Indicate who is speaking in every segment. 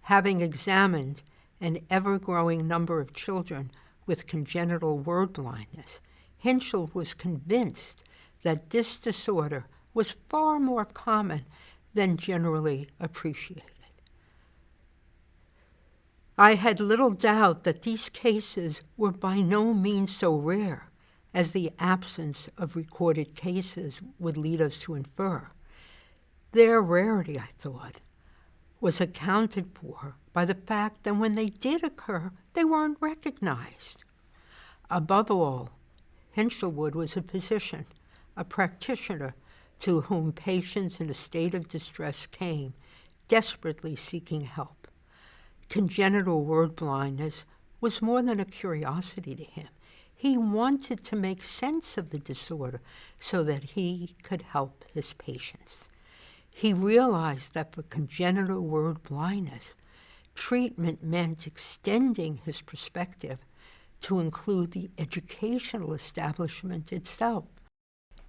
Speaker 1: Having examined an ever-growing number of children with congenital word blindness, Hinchell was convinced that this disorder was far more common than generally appreciated. I had little doubt that these cases were by no means so rare as the absence of recorded cases would lead us to infer. Their rarity, I thought, was accounted for by the fact that when they did occur, they weren't recognized. Above all, Hinchelwood was a physician, a practitioner to whom patients in a state of distress came, desperately seeking help. Congenital word blindness was more than a curiosity to him. He wanted to make sense of the disorder so that he could help his patients. He realized that for congenital word blindness, treatment meant extending his perspective to include the educational establishment itself.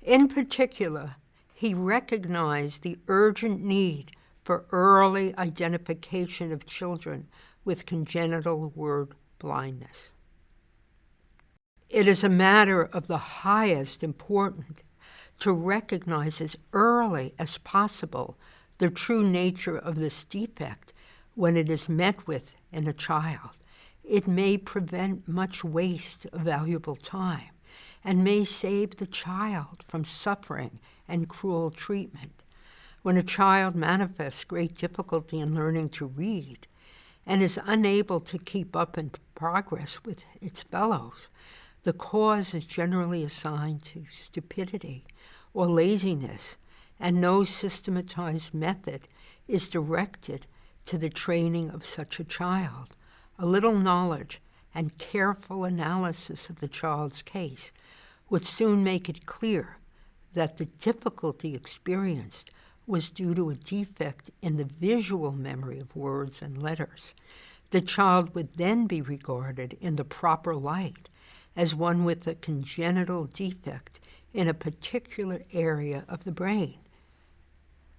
Speaker 1: In particular, he recognized the urgent need for early identification of children with congenital word blindness. It is a matter of the highest importance to recognize as early as possible the true nature of this defect when it is met with in a child. It may prevent much waste of valuable time and may save the child from suffering and cruel treatment. When a child manifests great difficulty in learning to read and is unable to keep up in progress with its fellows, the cause is generally assigned to stupidity or laziness, and no systematized method is directed to the training of such a child. A little knowledge and careful analysis of the child's case would soon make it clear that the difficulty experienced was due to a defect in the visual memory of words and letters. The child would then be regarded in the proper light as one with a congenital defect in a particular area of the brain.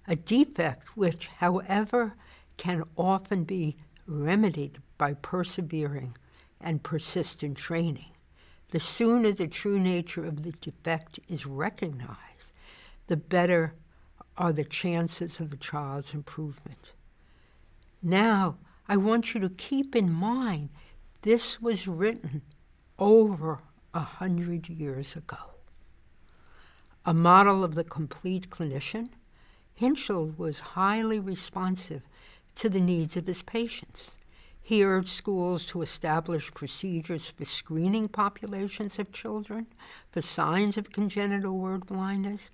Speaker 1: A defect which, however, can often be remedied by persevering and persistent training. The sooner the true nature of the defect is recognized, the better are the chances of the child's improvement. Now, I want you to keep in mind this was written over 100 years ago. A model of the complete clinician, Hinchell was highly responsive to the needs of his patients. He urged schools to establish procedures for screening populations of children for signs of congenital word blindness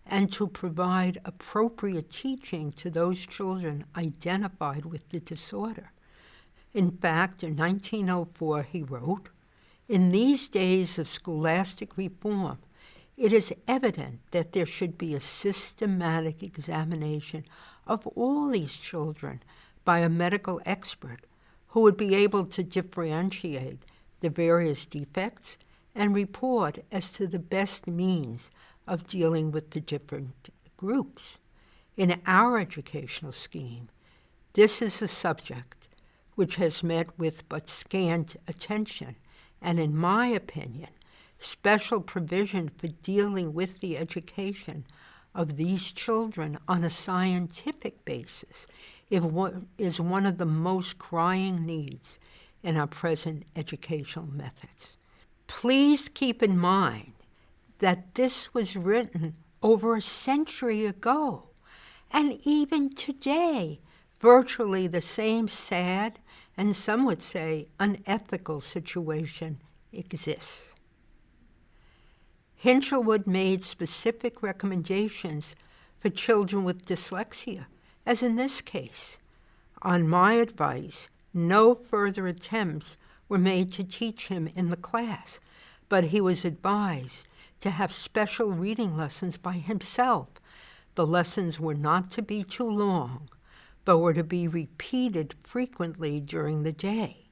Speaker 1: and to provide appropriate teaching to those children identified with the disorder. In fact, in 1904, he wrote, "In these days of scholastic reform, it is evident that there should be a systematic examination of all these children by a medical expert who would be able to differentiate the various defects and report as to the best means of dealing with the different groups. In our educational scheme, this is a subject which has met with but scant attention, and in my opinion, special provision for dealing with the education of these children on a scientific basis is one of the most crying needs in our present educational methods." Please keep in mind that this was written over a century ago, and even today, virtually the same sad and some would say unethical situation exists. Hinchelwood made specific recommendations for children with dyslexia, as in this case. On my advice, no further attempts were made to teach him in the class, but he was advised to have special reading lessons by himself. The lessons were not to be too long, but were to be repeated frequently during the day,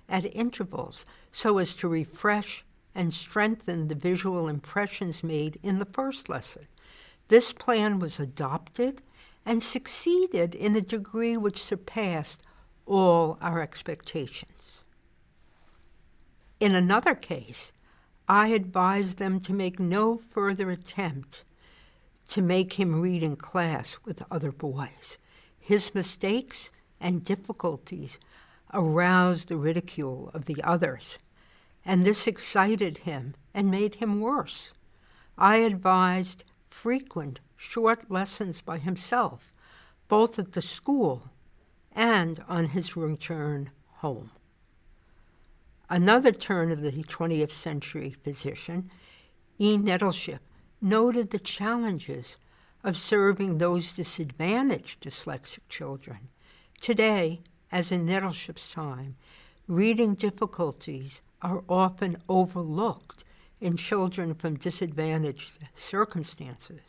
Speaker 1: at intervals, so as to refresh and strengthen the visual impressions made in the first lesson. This plan was adopted and succeeded in a degree which surpassed all our expectations. In another case, I advised them to make no further attempt to make him read in class with other boys. His mistakes and difficulties aroused the ridicule of the others, and this excited him and made him worse. I advised frequent short lessons by himself, both at the school and on his return home. Another turn of the 20th century physician, E. Nettleship, noted the challenges of serving those disadvantaged dyslexic children. Today, as in Nettleship's time, reading difficulties are often overlooked in children from disadvantaged circumstances.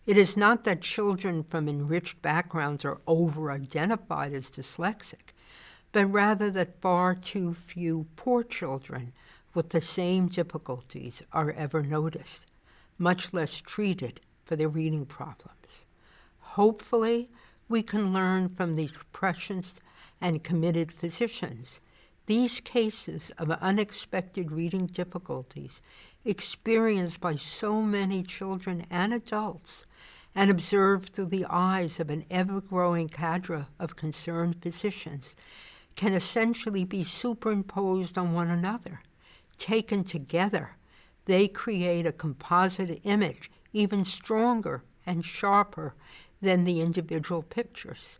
Speaker 1: It is not that children from enriched backgrounds are over-identified as dyslexic, but rather that far too few poor children with the same difficulties are ever noticed, much less treated for their reading problems. Hopefully, we can learn from these prescient and committed physicians. These cases of unexpected reading difficulties experienced by so many children and adults and observed through the eyes of an ever-growing cadre of concerned physicians can essentially be superimposed on one another. Taken together, they create a composite image even stronger and sharper than the individual pictures.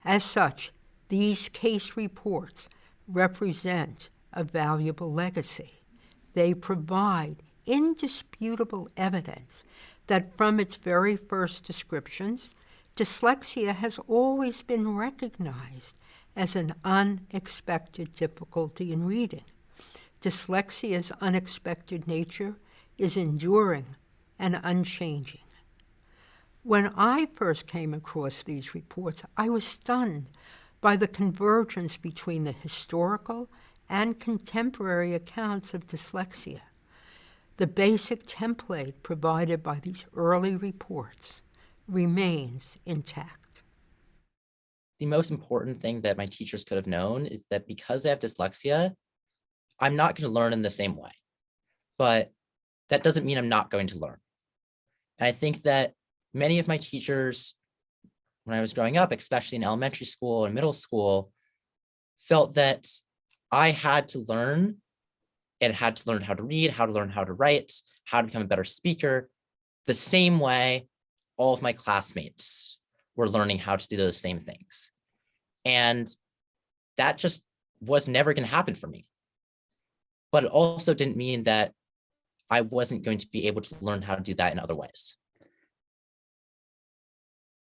Speaker 1: As such, these case reports represent a valuable legacy. They provide indisputable evidence that from its very first descriptions, dyslexia has always been recognized as an unexpected difficulty in reading. Dyslexia's unexpected nature is enduring and unchanging. When I first came across these reports, I was stunned by the convergence between the historical and contemporary accounts of dyslexia. The basic template provided by these early reports remains intact.
Speaker 2: The most important thing that my teachers could have known is that because I have dyslexia, I'm not going to learn in the same way. But that doesn't mean I'm not going to learn. And I think that many of my teachers, when I was growing up, especially in elementary school and middle school, felt that I had to learn and had to learn how to read, how to learn how to write, how to become a better speaker, the same way all of my classmates were learning how to do those same things. And that just was never going to happen for me. But it also didn't mean that I wasn't going to be able to learn how to do that in other ways.